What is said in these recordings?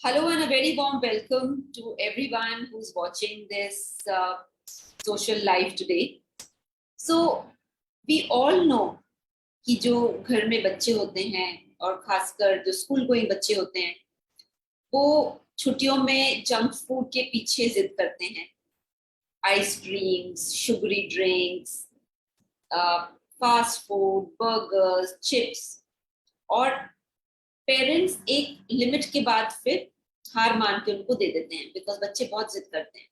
Hello and a very warm welcome to everyone who's watching this social life today. So, we all know कि जो घर में बच्चे होते हैं और खासकर जो स्कूल गोइंग बच्चे होते हैं वो छुट्टियों में जंक फूड के पीछे जिद करते हैं। Ice creams, sugary drinks, fast food, burgers, chips. और पेरेंट्स एक लिमिट के बाद फिर हार मान के उनको दे देते हैं बिकॉज बच्चे बहुत जिद करते हैं।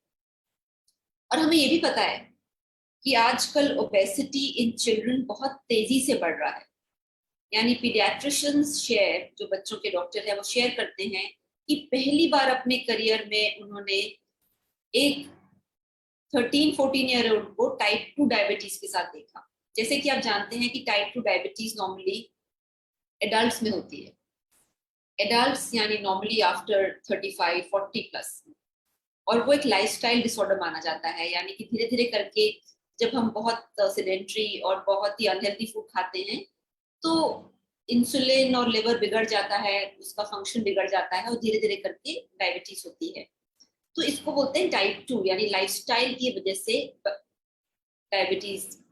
और हमें ये भी पता है कि आजकल ओबेसिटी इन चिल्ड्रन बहुत तेजी से बढ़ रहा है। यानी पीडियाट्रिशियंस शेयर, जो बच्चों के डॉक्टर है, वो शेयर करते हैं कि पहली बार अपने करियर में उन्होंने एक 13-14 ईयर ओल्ड को टाइप 2 डायबिटीज के साथ देखा। जैसे कि आप जानते हैं कि टाइप 2 डायबिटीज नॉर्मली एडल्ट्स में होती है। एडल्ट्स यानी नॉर्मली आफ्टर 35-40 प्लस। और वो एक लाइफस्टाइल डिसऑर्डर माना जाता है, यानी कि धीरे धीरे करके जब हम बहुत सिडेंट्री और बहुत ही अनहेल्दी फूड खाते हैं तो इंसुलिन और लिवर बिगड़ जाता है, उसका फंक्शन बिगड़ जाता है और धीरे धीरे करके डायबिटीज होती है। तो इसको बोलते हैं टाइप 2, यानी लाइफस्टाइल की वजह से डायबिटीज।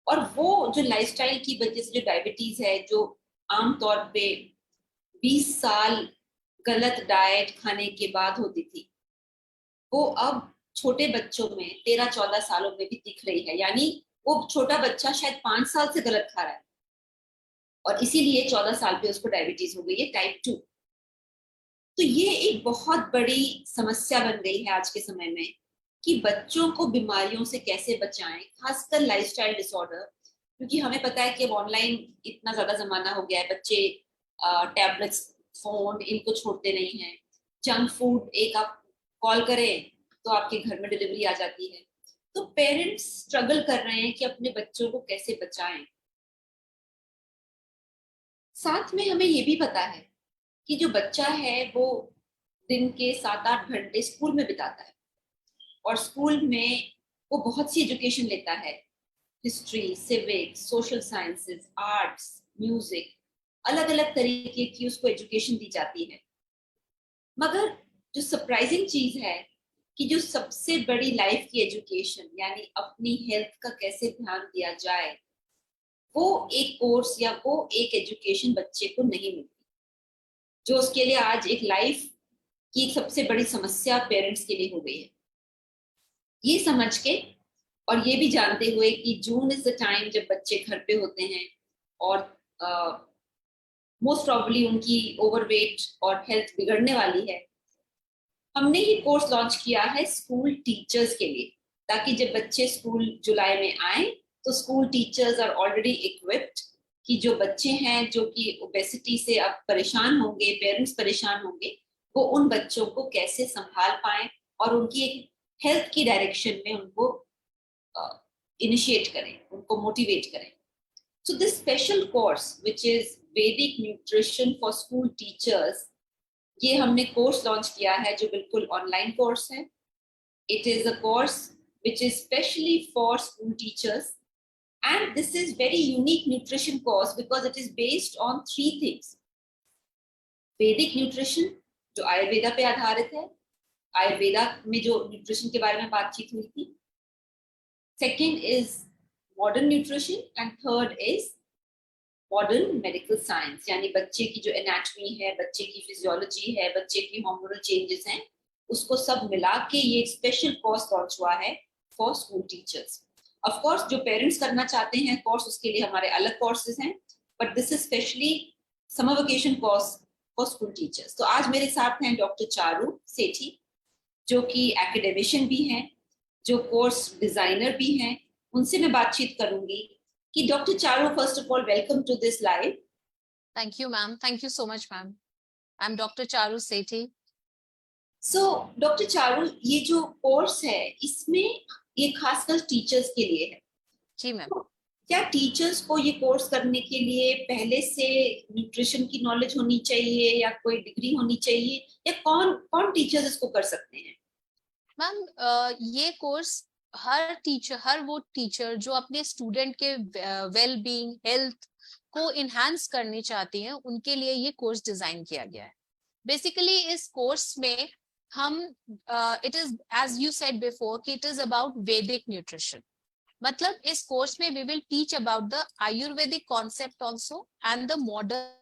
और वो जो लाइफस्टाइल की वजह से जो डायबिटीज है, जो आमतौर पे 20 साल गलत डाइट खाने के बाद होती थी, वो अब छोटे बच्चों में 13-14 सालों में भी दिख रही है। यानी वो छोटा बच्चा शायद 5 साल से गलत खा रहा है और इसीलिए 14 साल पे उसको डायबिटीज हो गई है, टाइप 2। तो ये एक बहुत बड़ी समस्या बन गई है आज के समय में कि बच्चों को बीमारियों से कैसे बचाएं, खासकर लाइफस्टाइल डिसऑर्डर। क्योंकि हमें पता है कि अब ऑनलाइन इतना ज्यादा जमाना हो गया है, बच्चे टैबलेट्स, फोन इनको छोड़ते नहीं हैं। जंक फूड, एक आप कॉल करें तो आपके घर में डिलीवरी आ जाती है। तो पेरेंट्स स्ट्रगल कर रहे हैं कि अपने बच्चों को कैसे बचाएं। साथ में हमें ये भी पता है कि जो बच्चा है वो दिन के 7-8 घंटे स्कूल में बिताता है और स्कूल में वो बहुत सी एजुकेशन लेता है। History, civics, social sciences, arts, music, अलग अलग तरीके की उसको एजुकेशन दी जाती है। मगर जो सरप्राइजिंग चीज है कि जो सबसे बड़ी लाइफ की एजुकेशन, यानी अपनी हेल्थ का कैसे ध्यान दिया जाए, वो एक कोर्स या वो एक एजुकेशन बच्चे को नहीं मिलती, जो उसके लिए आज एक लाइफ की एक सबसे बड़ी समस्या पेरेंट्स के लिए हो गई है। ये समझ के और ये भी जानते हुए कि जून इज द टाइम जब बच्चे घर पे होते हैं और मोस्ट प्रॉब्ली उनकी ओवरवेट और हेल्थ बिगड़ने वाली है, हमने ये कोर्स लॉन्च किया है स्कूल टीचर्स के लिए, ताकि जब बच्चे स्कूल जुलाई में आए तो school teachers are already equipped कि जो बच्चे हैं जो कि ओबेसिटी से अब परेशान होंगे, पेरेंट्स परेशान होंगे, वो उन बच्चों को कैसे संभाल पाए और उनकी एक हेल्थ की डायरेक्शन में उनको इनिशिएट करें, उनको मोटिवेट करें। So this special course which is वैदिक न्यूट्रिशन फॉर स्कूल टीचर्स, ये हमने कोर्स लॉन्च किया है जो बिल्कुल ऑनलाइन कोर्स है। It is a course which is specially for school teachers, and this is very unique nutrition course because it is based on three things. Vedic nutrition, जो आयुर्वेदा पे आधारित है, आयुर्वेदा में जो न्यूट्रिशन के बारे में बातचीत हुई थी। Second is modern nutrition and third is modern medical science, यानी बच्चे की जो एनाटॉमी है, बच्चे की फिजियोलॉजी है, बच्चे की हार्मोनल चेंजेस हैं, उसको सब मिला के ये स्पेशल कोर्स लॉन्च हुआ है for school teachers. Of course जो पेरेंट्स करना चाहते हैं कोर्स, उसके लिए हमारे अलग कोर्सेज हैं, but this is specially summer vacation course for school teachers. तो आज मेरे साथ हैं डॉक्टर चारू सेठी, जो कि एकेडमिशियन भी हैं, जो कोर्स डिजाइनर भी हैं। उनसे मैं बातचीत करूंगी कि doctor Charu, first of all welcome to this live. Thank you, ma'am. Thank you so much, ma'am. I'm Dr. Charu Sethi. So doctor Charu, ये जो कोर्स है इसमें ये खासकर टीचर्स के लिए है। जी मैम। तो क्या टीचर्स को ये कोर्स करने के लिए पहले से न्यूट्रिशन की नॉलेज होनी चाहिए या कोई डिग्री होनी चाहिए, या कौन कौन टीचर्स इसको कर सकते हैं? मैम, ये कोर्स हर वो टीचर जो अपने स्टूडेंट के वेल बीइंग, हेल्थ को इनहांस करनी चाहती हैं, उनके लिए ये कोर्स डिजाइन किया गया है। बेसिकली इस कोर्स में हम it is as you said before कि it is about Vedic nutrition. मतलब इस कोर्स में we will teach about the Ayurvedic concept also and the modern.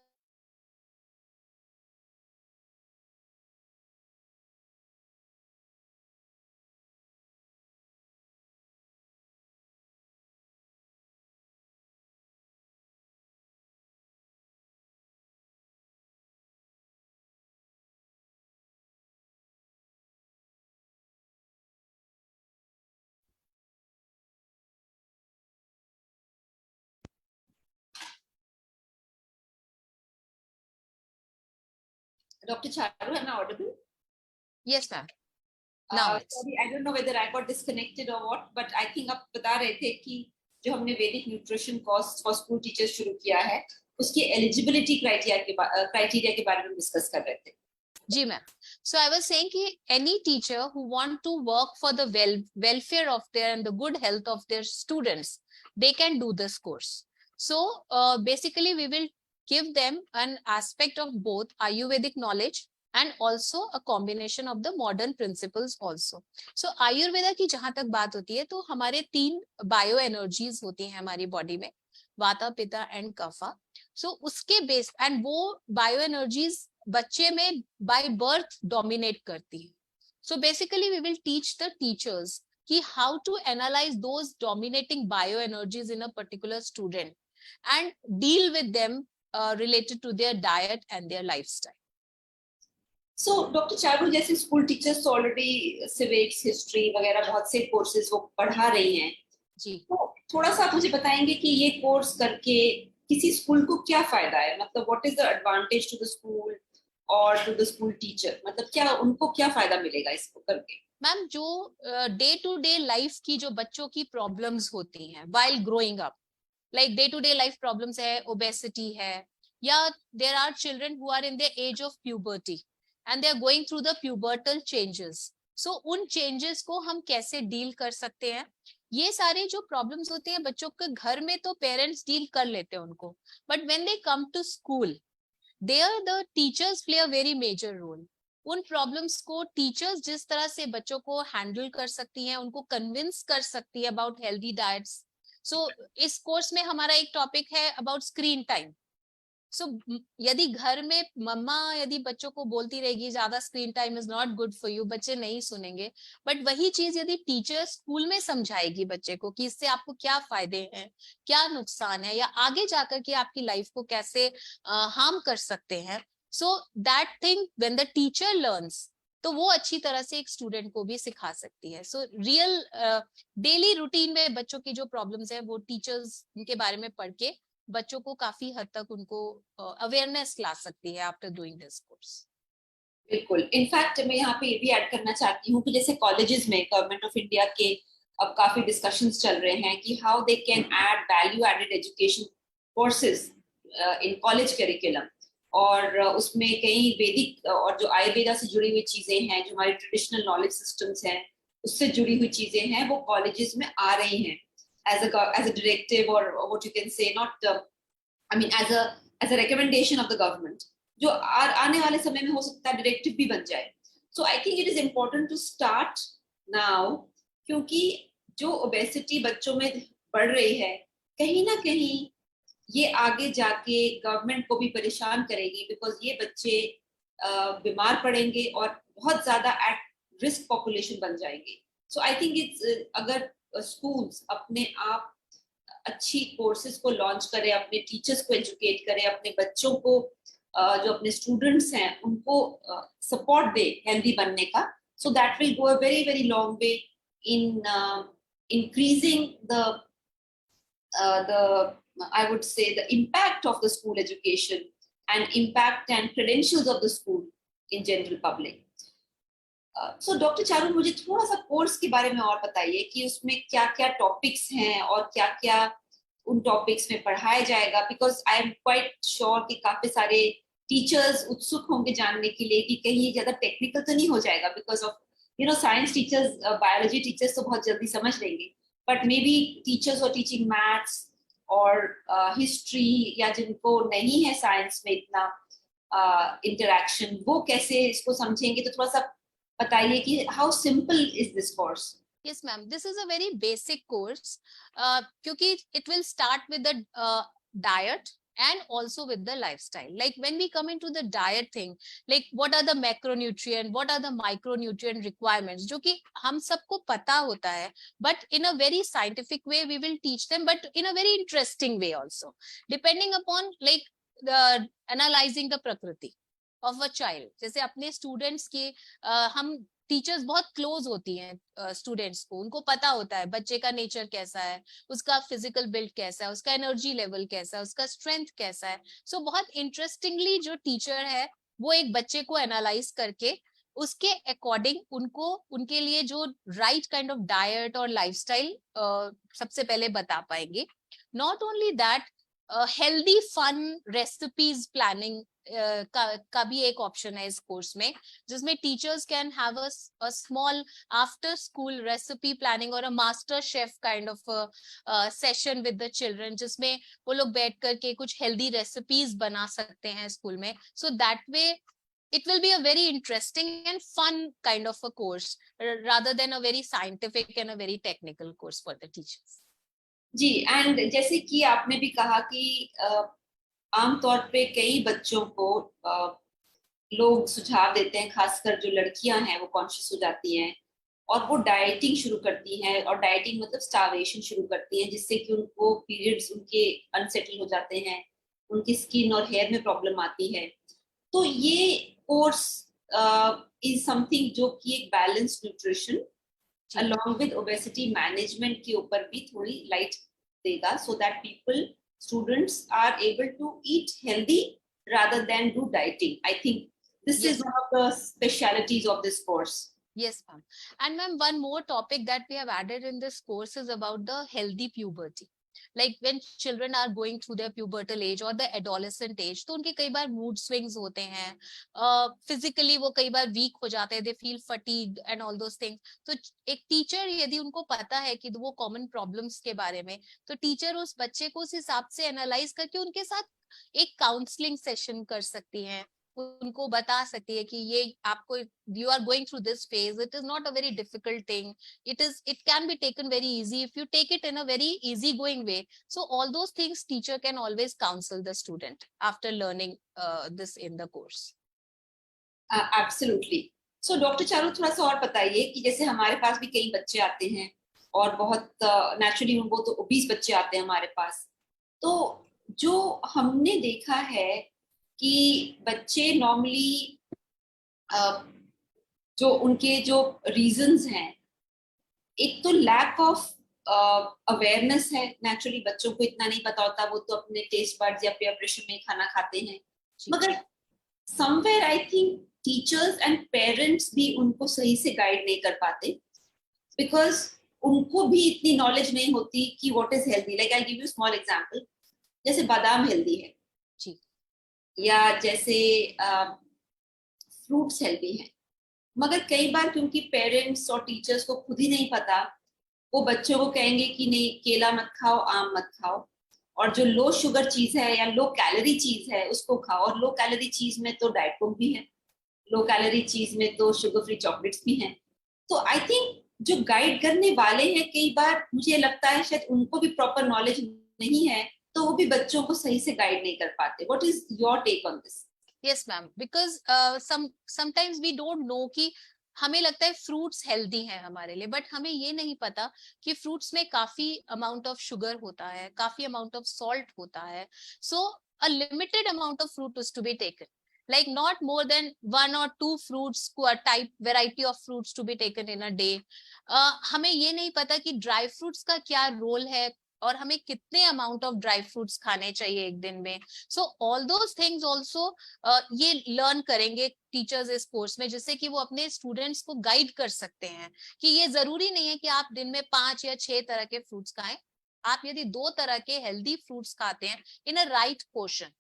Dr. Charu, am I audible? Yes, ma'am. Now Sorry, I don't know whether I got disconnected or what, but I think आप बता रहे थे कि जो हमने वैदिक nutrition course for school teachers शुरू किया है उसकी एलिजिबिलिटी क्राइटेरिया के बारे में डिस्कस कर रहे थे. जी ma'am. So I was saying कि any teacher who want to work for the welfare of their and the good health of their students, they can do this course. So basically we will give them an aspect of both Ayurvedic knowledge and also a combination of the modern principles also. So Ayurveda की जहां तक बात होती है तो हमारे 3 bio energies होती हैं हमारी बॉडी में, वाता पिता एंड कफा. सो उसके बेस एंड वो बायो एनर्जीज बच्चे में बाय बर्थ डोमिनेट करती है. So basically we will teach the teachers कि how to analyse those dominating bio energies in a particular student and deal with them related to their diet and their lifestyle. So doctor Charu, जैसे school teachers तो already civics, history वगैरह बहुत से courses वो पढ़ा रही हैं जी. तो थोड़ा सा आप मुझे बताएंगे कि ये कोर्स करके किसी स्कूल को क्या फायदा है, मतलब what is the advantage to the school और टू द स्कूल टीचर, मतलब क्या उनको क्या फायदा मिलेगा इसको करके? मैम जो डे टू डे लाइफ की जो बच्चों की प्रॉब्लम्स होती हैं while growing up, like day to day life problems है, ओबेसिटी है, या there are children who are in the age of puberty and they are going through the pubertal changes. So उन चेंजेस को हम कैसे deal कर सकते हैं. ये सारे जो प्रॉब्लम्स होते हैं बच्चों के घर में तो पेरेंट्स डील कर लेते हैं उनको, but when they come to school there the teachers play a very major role. उन प्रॉब्लम्स को टीचर्स जिस तरह से बच्चों को हैंडल कर सकती हैं, उनको कन्विंस कर सकती है अबाउट हेल्दी डाइट्स. सो इस कोर्स में हमारा एक टॉपिक है अबाउट स्क्रीन टाइम. सो यदि घर में मम्मा यदि बच्चों को बोलती रहेगी ज्यादा screen time is not good for you, बच्चे नहीं सुनेंगे. बट वही चीज यदि टीचर स्कूल में समझाएगी बच्चे को कि इससे आपको क्या फायदे हैं, क्या नुकसान है, या आगे जाकर के आपकी लाइफ को कैसे हार्म कर सकते हैं. So that thing when the teacher learns तो वो अच्छी तरह से एक स्टूडेंट को भी सिखा सकती है. सो रियल डेली रूटीन में बच्चों की जो प्रॉब्लम्स है वो टीचर्स के बारे में पढ़ के बच्चों को काफी हद तक उनको अवेयरनेस ला सकती है आफ्टर डूइंग दिस कोर्स. बिल्कुल. इनफैक्ट मैं यहाँ पे ये भी ऐड करना चाहती हूँ कि जैसे कॉलेजेस में गवर्नमेंट ऑफ इंडिया के अब काफी डिस्कशंस चल रहे हैं कि how they can add value added education courses in college curriculum, और उसमें कई वैदिक और जो आयुर्वेदा से जुड़ी हुई चीजें हैं, जो हमारी ट्रेडिशनल नॉलेज सिस्टम्स हैं उससे जुड़ी हुई चीजें हैं, वो कॉलेजेस में आ रही हैं as a directive, or what you can say, not I mean as a recommendation of the government, जो आने वाले समय में हो सकता है डायरेक्टिव भी बन जाए. So I think it is important to start now, क्योंकि जो ओबेसिटी बच्चों में बढ़ रही है कहीं ना कहीं ये आगे जाके गवर्नमेंट को भी परेशान करेगी, बिकॉज ये बच्चे बीमार पड़ेंगे और बहुत ज्यादा एट रिस्क पॉपुलेशन बन जाएंगे. सो आई थिंक इट्स अगर स्कूल्स अपने आप अच्छी कोर्सेज को लॉन्च करें, अपने टीचर्स को एजुकेट करें, अपने बच्चों को जो अपने स्टूडेंट्स हैं उनको सपोर्ट दे हेल्दी बनने का, so that will go a very very long way in increasing the I would say the impact of the school education and impact and credentials of the school in general public. So doctor Charu, मुझे थोड़ा सा course के बारे में और बताइए कि उसमें क्या क्या टॉपिक्स हैं और क्या क्या उन टॉपिक्स में पढ़ाया जाएगा, because I am quite sure कि काफी सारे टीचर्स उत्सुक होंगे जानने के लिए कि कहीं ये ज्यादा टेक्निकल तो नहीं हो जाएगा, because of science teachers, biology teachers तो बहुत जल्दी समझ लेंगे, बट मे बी टीचर्स और टीचिंग मैथ्स और हिस्ट्री या जिनको नहीं है साइंस में इतना, इंटरेक्शन, वो कैसे इसको समझेंगे, तो थोड़ा सा बताइए कि how simple is this course? Yes, ma'am. This is a very basic course, क्योंकि it will start with the diet and also with the lifestyle. Like when we come into the diet thing, like what are the macronutrient, what are the micronutrient requirements, जो कि हम सबको पता होता है, but in a very scientific way we will teach them, but in a very interesting way also, depending upon like the analyzing the prakriti of a child. जैसे अपने students के हम टीचर्स बहुत क्लोज होती हैं स्टूडेंट्स को, उनको पता होता है बच्चे का नेचर कैसा है, उसका फिजिकल बिल्ड कैसा है, उसका एनर्जी लेवल कैसा है, उसका स्ट्रेंथ कैसा है. सो बहुत इंटरेस्टिंगली जो टीचर है वो एक बच्चे को एनालाइज करके उसके अकॉर्डिंग उनको उनके लिए जो राइट काइंड ऑफ डाइट और लाइफस्टाइल सबसे पहले बता पाएंगे. Not only that, healthy fun recipes planning का भी एक ऑप्शन है इस कोर्स में, जिसमें teachers can have a small after school recipe planning और a master chef kind of session with the children, जिसमें वो लोग बैठ करके कुछ हेल्दी रेसिपीज बना सकते हैं स्कूल में. So that way it will be a very interesting and fun kind of a course rather than a very scientific and a very technical course for the teachers. जी, and जैसे कि आपने भी कहा कि आमतौर पे कई बच्चों को लोग सुझाव देते हैं, खासकर जो लड़कियां हैं वो कॉन्शियस हो जाती हैं और वो डाइटिंग शुरू करती हैं, और डाइटिंग मतलब स्टार्वेशन शुरू करती हैं, जिससे कि उनको पीरियड्स उनके अनसेटल हो जाते हैं, उनकी स्किन और हेयर में प्रॉब्लम आती है. तो ये कोर्स इज समथिंग जो कि एक balanced nutrition along with obesity management के ऊपर भी थोड़ी लाइट देगा, so that people, students are able to eat healthy rather than do dieting. I think this is one of the specialities of this course. Yes, ma'am. And ma'am, one more topic that we have added in this course is about the healthy puberty. Like when children are going through their pubertal age or the adolescent age, तो उनके कई बार mood swings होते हैं, physically वो कई बार weak हो जाते हैं, they feel fatigued and all those things. तो एक teacher यदि उनको पता है कि वो common problems के बारे में, तो teacher उस बच्चे को उस हिसाब से analyze करके उनके साथ एक counseling session कर सकती हैं, उनको बता सकती है कि ये आपको, you are going through this phase, it is not a very difficult thing, it can be taken very easy if you take it in a very easy going way. So all those things teacher can always counsel the student after learning this in the course. Absolutely. So doctor Charu, थोड़ा सा और बताइए कि जैसे हमारे पास भी कई बच्चे आते हैं और बहुत नेचुरली वो तो ओबीस बच्चे आते हैं हमारे पास, तो जो हमने देखा है कि बच्चे नॉर्मली जो उनके जो रीजंस हैं, एक तो लैक ऑफ अवेयरनेस है, नेचुरली बच्चों को इतना नहीं पता होता, वो तो अपने टेस्ट बड्स या पेयर प्रेशर में खाना खाते हैं, मगर somewhere I think teachers and parents भी उनको सही से गाइड नहीं कर पाते, बिकॉज उनको भी इतनी नॉलेज नहीं होती कि what is healthy. Like I give you small example, जैसे बादाम हेल्दी है जी, या जैसे फ्रूट्स हेल्दी हैं, मगर कई बार क्योंकि पेरेंट्स और टीचर्स को खुद ही नहीं पता, वो बच्चों को कहेंगे कि नहीं केला मत खाओ, आम मत खाओ, और जो लो शुगर चीज है या लो कैलोरी चीज है उसको खाओ. और लो कैलोरी चीज में तो डाइट कोक भी है, लो कैलोरी चीज में तो शुगर फ्री चॉकलेट्स भी हैं. तो आई थिंक जो गाइड करने वाले हैं, कई बार मुझे लगता है शायद उनको भी प्रॉपर नॉलेज नहीं है, तो वो भी बच्चों को सही से गाइड नहीं कर पाते. What is your take on this? yes ma'am, because sometimes we don't know कि हमें लगता है फ्रूट्स हेल्दी हैं हमारे लिए, बट हमें ये नहीं पता कि फ्रूट्स में काफी अमाउंट ऑफ शुगर होता है, काफी अमाउंट ऑफ सॉल्ट होता है. So a limited amount of fruit is to be taken, like not more than 1 or 2 fruits, type variety of fruits to be taken in a day. हमें ये नहीं पता कि ड्राई फ्रूट्स का क्या role है और हमें कितने अमाउंट ऑफ ड्राई फ्रूट्स खाने चाहिए एक दिन में. So all those things also ये लर्न करेंगे टीचर्स इस कोर्स में, जिससे कि वो अपने स्टूडेंट्स को गाइड कर सकते हैं कि ये जरूरी नहीं है कि आप दिन में 5 या 6 तरह के फ्रूट्स खाएं. आप यदि 2 तरह के हेल्दी फ्रूट्स खाते हैं in a right portion,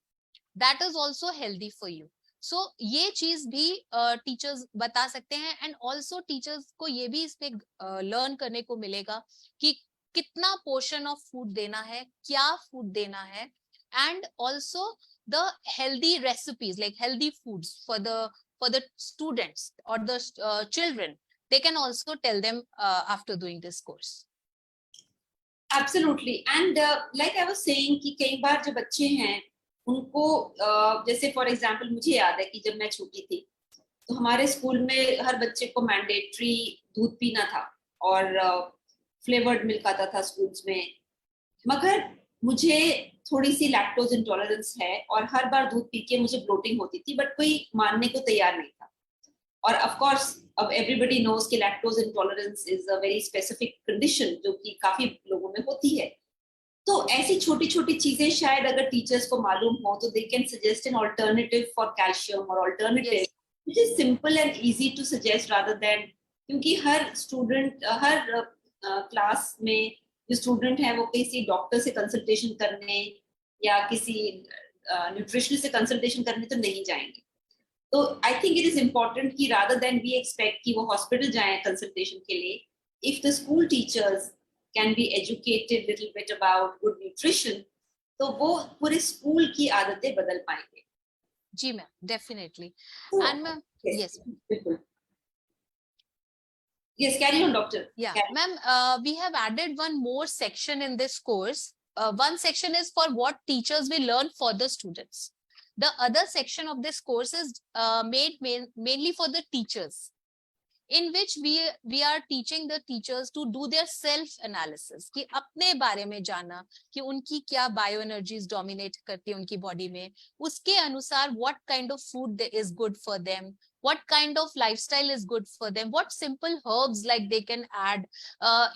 that is also healthy for you. So ये चीज भी टीचर्स बता सकते हैं, एंड ऑल्सो टीचर्स को ये भी इसमें लर्न करने को मिलेगा कि कितना पोर्शन ऑफ फूड देना है, क्या फूड देना है, and also the healthy recipes, like healthy foods for the students or the children. They can also tell them after doing this course. Absolutely. And like I was saying कि कई बार जो बच्चे हैं उनको जैसे फॉर एग्जांपल मुझे याद है कि जब मैं छोटी थी तो हमारे स्कूल में हर बच्चे को मैंडेटरी दूध पीना था और फ्लेवर्ड मिल्क आता था स्कूल्स में, मगर मुझे थोड़ी सी लैक्टोज इंटॉलरेंस है और हर बार दूध पी के मुझे ब्लोटिंग होती थी, बट कोई मानने को तैयार नहीं था। और ऑफ कोर्स अब एवरीबॉडी नोज कि lactose intolerance is a very specific condition जो कि काफी लोगों में होती है। तो ऐसी छोटी छोटी चीजें शायद अगर टीचर्स को मालूम हो तो they can suggest an alternative for calcium और alternative which is simple and easy to suggest rather than, क्योंकि हर स्टूडेंट हर क्लास में जो स्टूडेंट है वो किसी डॉक्टर से कंसल्टेशन करने या किसी न्यूट्रिशनिस्ट से कंसल्टेशन करने तो नहीं जाएंगे। तो I think it is important कि रादर देन वी एक्सपेक्ट कि वो हॉस्पिटल जाएं कंसल्टेशन के लिए, if the school teachers can be educated little bit about good nutrition तो वो पूरे स्कूल की आदतें बदल पाएंगे। जी ma'am, definitely. And ma'am yes बिल्कुल, yes, carry on doctor. Yeah ma'am, we have added one more section in this course. One section is for what teachers will learn for the students. The other section of this course is mainly for the teachers, in which we are teaching the teachers to do their self analysis, कि अपने बारे में जाना कि उनकी क्या bio energies dominate करती है उनकी बॉडी में, उसके अनुसार what kind of food is good for them, what kind of lifestyle is good for them, what simple herbs like they can add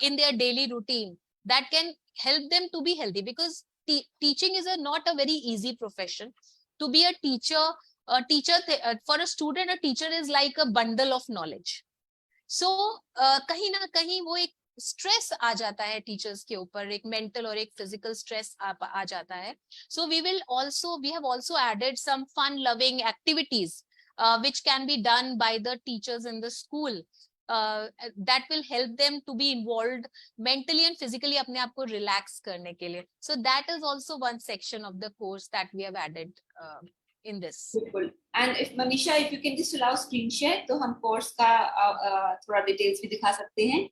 in their daily routine that can help them to be healthy, because teaching is not a very easy profession. To be a teacher, for a student, a teacher is like a bundle of knowledge. So कहीं ना कहीं वो एक stress आ जाता है teachers के ऊपर, एक मेंटल और एक फिजिकल स्ट्रेस आ जाता है. So we have also added some fun loving activities which can be done by the teachers in the school that will help them to be involved mentally and physically, अपने आप को relax करने के लिए. So that is also one section of the course that we have added in this. बिल्कुल. And if Manisha, if you can just allow screen share, तो हम course का थोड़ा details भी दिखा सकते हैं.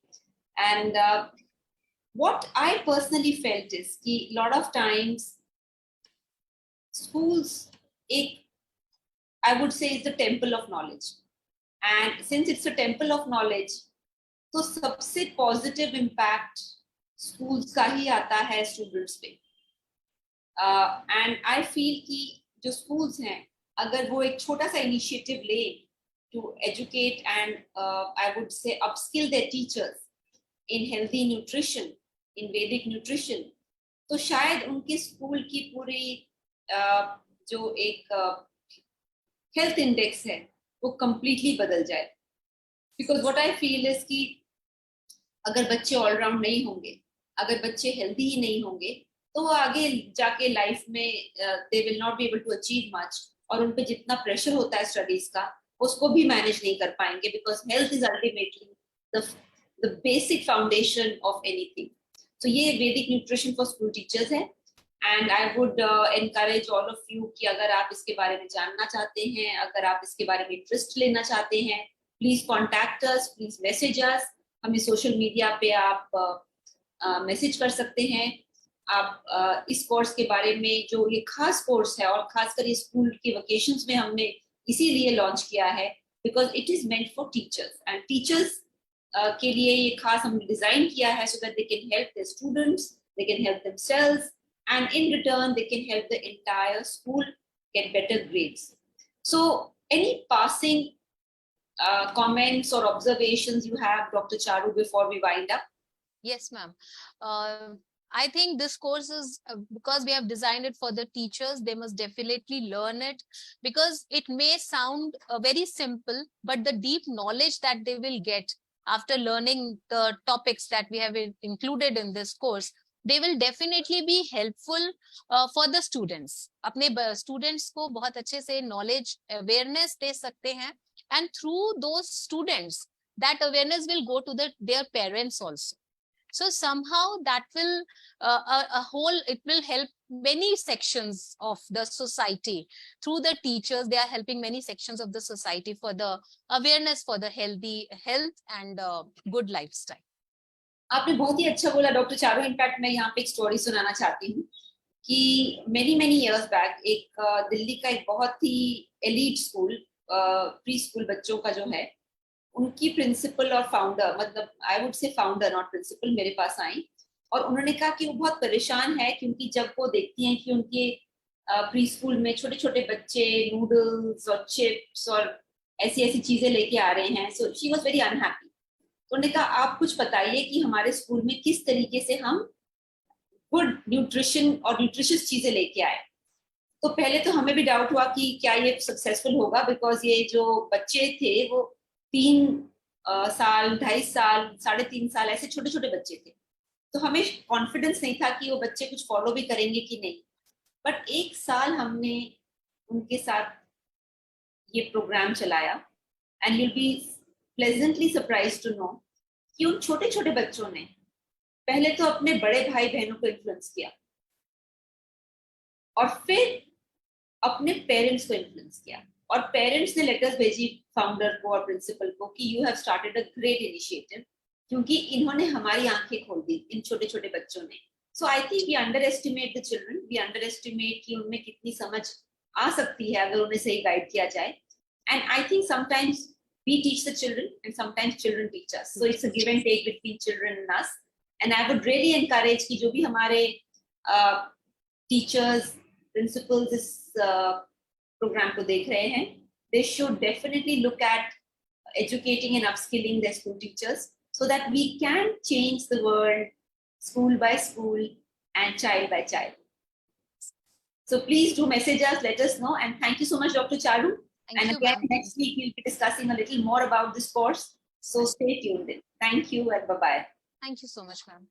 And what I personally felt is कि lot of times schools I would say is the temple of knowledge. And since it's a temple of knowledge, तो सबसे positive impact schools का ही आता है students पे. And I feel कि जो schools हैं अगर वो एक छोटा सा initiative ले to educate and I would say upskill their teachers in healthy nutrition, in Vedic nutrition, तो शायद उनके स्कूल की पूरी जो एक हेल्थ इंडेक्स है वो कंप्लीटली बदल जाए. Because what I feel is कि अगर बच्चे ऑलराउंड नहीं होंगे, अगर बच्चे हेल्दी ही नहीं होंगे तो वो आगे जाके लाइफ में they will not be able to achieve much, और उन पे जितना प्रेशर होता है स्टडीज का उसको भी मैनेज नहीं कर पाएंगे, because health is ultimately the basic foundation of anything. तो ये वैदिक न्यूट्रिशन फॉर स्कूल टीचर्स है. And I would encourage all of you कि अगर आप इसके बारे में जानना चाहते हैं, अगर आप इसके बारे में इंटरेस्ट लेना चाहते हैं, please contact us, please message us. हमें सोशल मीडिया पे आप मैसेज कर सकते हैं. आप इस कोर्स के बारे में, जो ये खास कोर्स है और खासकर ये स्कूल के वेकेशंस में हमने इसीलिए लॉन्च किया है because it is meant for teachers, and teachers के लिए ये खास हमने डिजाइन किया है so that they can help the students, they can help themselves, and in return they can help the entire school get better grades. So any passing comments or observations you have, Dr. Charu, before we wind up? Yes ma'am, I think this course is because we have designed it for the teachers, they must definitely learn it, because it may sound very simple, but the deep knowledge that they will get after learning the topics that we have included in this course, they will definitely be helpful for the students. अपने students को बहुत अच्छे से knowledge awareness दे सकते हैं, and through those students that awareness will go to their parents also. So somehow that will it will help many sections of the society. Through the teachers, they are helping many sections of the society for the awareness for the healthy health and good lifestyle. आपने बहुत ही अच्छा बोला doctor Charu. In fact मैं यहाँ पे एक story सुनाना चाहती हूँ कि many years back एक दिल्ली का एक बहुत ही एलीट स्कूल, प्री स्कूल बच्चों का जो है, उनकी प्रिंसिपल और फाउंडर, मतलब I would say founder not principal, मेरे पास आई और उन्होंने कहा कि वो बहुत परेशान है क्योंकि जब वो देखती हैं कि उनके प्री स्कूल में छोटे छोटे बच्चे नूडल्स और चिप्स और ऐसी ऐसी चीजें लेके आ रहे हैं, so she was very unhappy. तो उन्होंने कहा आप कुछ बताइए कि हमारे स्कूल में किस तरीके से हम गुड न्यूट्रिशन और न्यूट्रिशियस चीजें लेके आए. तो पहले तो हमें भी डाउट हुआ कि क्या ये सक्सेसफुल होगा, बिकॉज ये जो बच्चे थे वो 3 साल, 2.5 साल, 3.5 साल ऐसे छोटे छोटे बच्चे थे. तो हमें कॉन्फिडेंस नहीं था कि वो बच्चे कुछ फॉलो भी करेंगे कि नहीं. बट 1 साल हमने उनके साथ ये प्रोग्राम चलाया and you'll be pleasantly surprised to know कि उन छोटे छोटे बच्चों ने पहले तो अपने बड़े भाई बहनों को इन्फ्लुएंस किया और फिर अपने पेरेंट्स को इन्फ्लुएंस किया और पेरेंट्स ने लेटर्स भेजी फाउंडर को और प्रिंसिपल को कि you have started a great initiative, क्योंकि इन्होंने हमारी आंखें खोल दी इन छोटे छोटे बच्चों ने. So I think we underestimate the children, we underestimate कि उनमें कितनी समझ आ सकती है अगर उन्हें सही गाइड किया जाए. And I think sometimes we teach the children and sometimes children teach us, so it's a give and take between children and us. And I would really encourage कि जो भी हमारे teachers, principals इस program को देख रहे हैं, they should definitely look at educating and upskilling their school teachers so that we can change the world school by school and child by child. So please do message us, let us know, and thank you so much, Dr. Charu. Thank you, again, ma'am. next week we'll be discussing a little more about this course. So stay tuned in. Thank you and bye-bye. Thank you so much, ma'am.